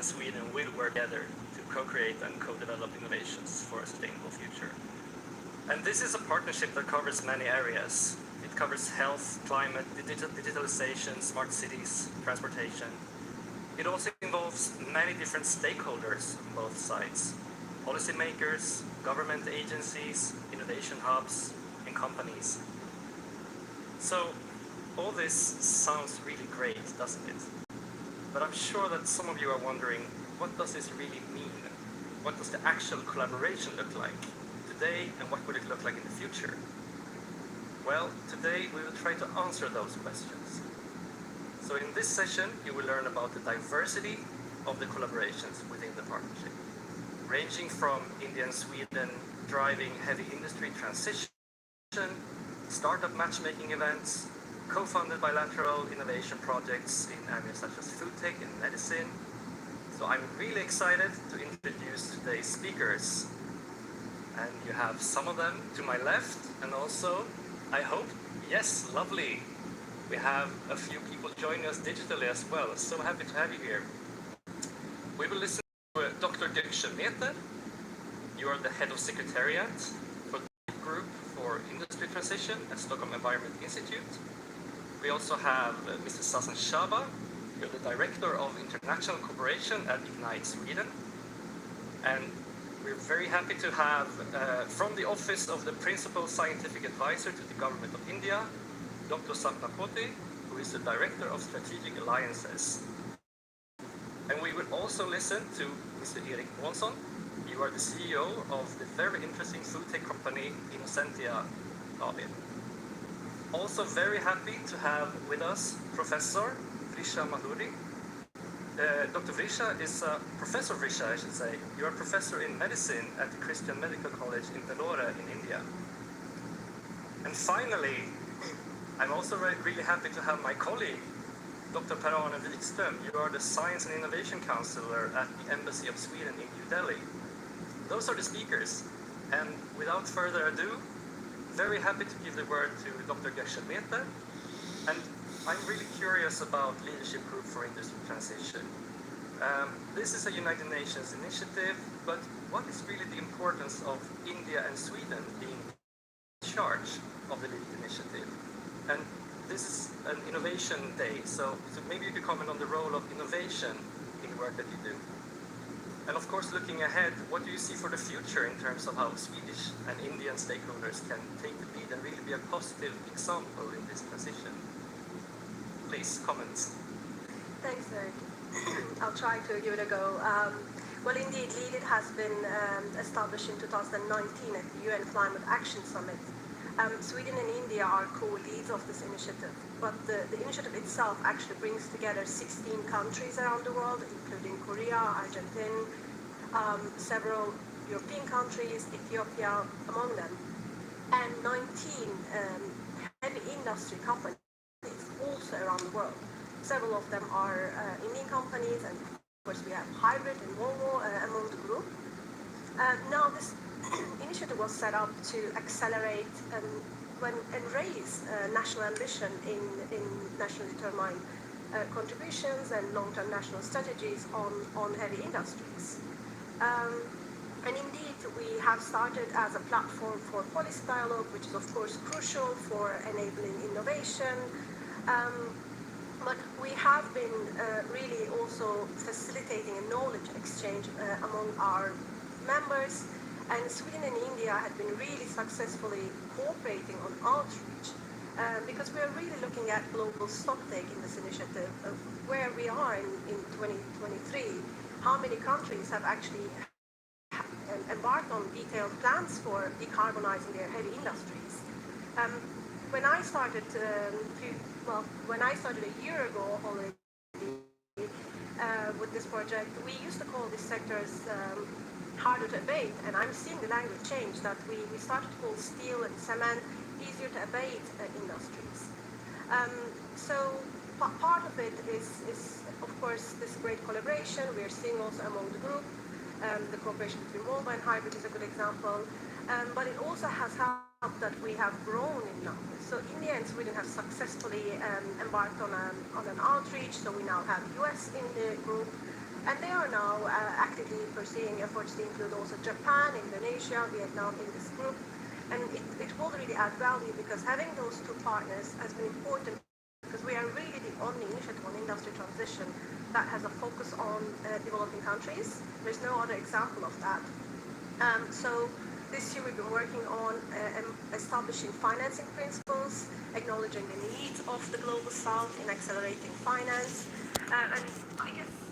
and Sweden will work together to co-create and co-develop innovations for a sustainable future. And this is a partnership that covers many areas. It covers health, climate, digitalization, smart cities, transportation. It also involves many different stakeholders on both sides: policymakers, government agencies, innovation hubs, and companies. So all this sounds really great, doesn't it? But I'm sure that some of you are wondering, what does this really mean? What does the actual collaboration look like today, and what would it look like in the future? Well, today we will try to answer those questions. So in this session, you will learn about the diversity of the collaborations within the partnership, ranging from India and Sweden driving heavy industry transition, startup matchmaking events, co-funded bilateral innovation projects in areas such as food tech and medicine. So I'm really excited to introduce today's speakers. And you have some of them to my left, and also, I hope, yes, lovely. We have a few people joining us digitally as well. So happy to have you here. We will listen to Dr. Diteya-Fruits. You are the head of secretariat for the group for industry transition at Stockholm Environment Institute. We also have Mr. Sasan Shaba. You're the director of international cooperation at INDO-Sweden. And we're very happy to have from the office of the principal scientific advisor to the government of India, Dr. Sapna Poti, who is the Director of Strategic Alliances. And we will also listen to Mr. Erik Månsson. You are the CEO of the very interesting food tech company Innocentia AB. Also very happy to have with us Professor Vrisha Mahuri. Dr. Vrisha is Professor Vrisha, I should say. You are Professor in Medicine at the Christian Medical College in Vellore in India. And finally, I'm also really happy to have my colleague, Dr. Per-Arne Wikström. You are the Science and Innovation Counselor at the Embassy of Sweden in New Delhi. Those are the speakers. And without further ado, very happy to give the word to Dr. Diteya-Fruits. And I'm really curious about Leadership Group for Industry Transition. This is a United Nations initiative, but what is really the importance of India and Sweden being in charge of the lead initiative? And this is an innovation day, so maybe you could comment on the role of innovation in the work that you do. And of course, looking ahead, what do you see for the future in terms of how Swedish and Indian stakeholders can take the lead and really be a positive example in this transition? Please, comments. Thanks, Eric. I'll try to give it a go. Well, indeed, LEAD has been established in 2019 at the UN Climate Action Summit. Sweden and India are co-leads of this initiative, but the initiative itself actually brings together 16 countries around the world, including Korea, Argentina, several European countries, Ethiopia among them, and 19 heavy industry companies also around the world. Several of them are Indian companies, and of course we have Hybrid and Volvo among the group. Now this initiative was set up to accelerate and raise national ambition in nationally determined contributions and long-term national strategies on heavy industries. And indeed, we have started as a platform for policy dialogue, which is of course crucial for enabling innovation. But we have been really also facilitating a knowledge exchange among our members, and Sweden and India have been really successfully cooperating on outreach because we are really looking at global stocktake in this initiative of where we are in 2023, how many countries have actually embarked on detailed plans for decarbonizing their heavy industries. When I started a year ago already with this project, we used to call these sectors harder to abate, and I'm seeing the language change, that we started to call steel and cement easier to abate industries. So part of it is of course this great collaboration we are seeing also among the group. The cooperation between Volvo and Hybrid is a good example, but it also has helped that we have grown in numbers. So India and Sweden have successfully embarked on an outreach, so we now have US in the group, And they are now actively pursuing efforts to include also Japan, Indonesia, Vietnam in this group. And it will really add value because having those two partners has been important because we are really the only initiative on industry transition that has a focus on developing countries. There's no other example of that. So this year we've been working on establishing financing principles, acknowledging the needs of the global south in accelerating finance. And I guess